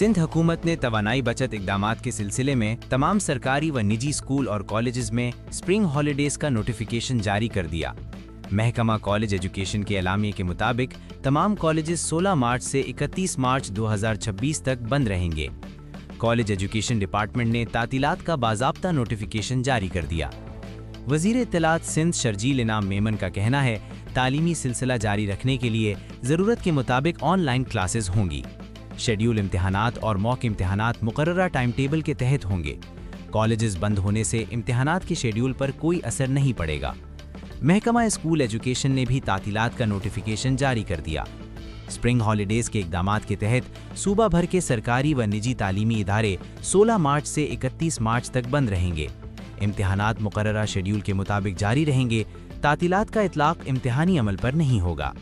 सिंध हुकूमत ने तवानाई बचत इक़दामात के सिलसिले में तमाम सरकारी व निजी स्कूल और कॉलेजेस में स्प्रिंग हॉलीडेज़ का नोटिफिकेशन जारी कर दिया। महकमा कॉलेज एजुकेशन के एलामिये के मुताबिक तमाम कॉलेजेस 16 मार्च से 31 मार्च 2026 तक बंद रहेंगे। कॉलेज एजुकेशन डिपार्टमेंट ने तातीलात का बाज़ाब्ता नोटिफिकेशन जारी कर दिया। वज़ीर इत्तलात सिंध शर्जील इनाम मेमन का कहना है, तालीमी सिलसिला जारी रखने के लिए ज़रूरत के मुताबिक ऑनलाइन क्लासेस होंगी। शेड्यूल इम्तिहानात और मॉक इम्तिहानात मुकर्ररा टाइम टेबल के तहत होंगे। कॉलेजेस बंद होने से इम्तिहानात के शेड्यूल पर कोई असर नहीं पड़ेगा। महकमा स्कूल एजुकेशन ने भी तातीलात का नोटिफिकेशन जारी कर दिया। स्प्रिंग हॉलीडेज़ के इक़दामात के तहत सूबा भर के सरकारी व निजी तालीमी इदारे 16 मार्च से 31 मार्च तक बंद रहेंगे। इम्तिहानात मुकर्ररा शेड्यूल के मुताबिक जारी रहेंगे। तातीलात का इतलाक़ इम्तिहानी अमल पर नहीं होगा।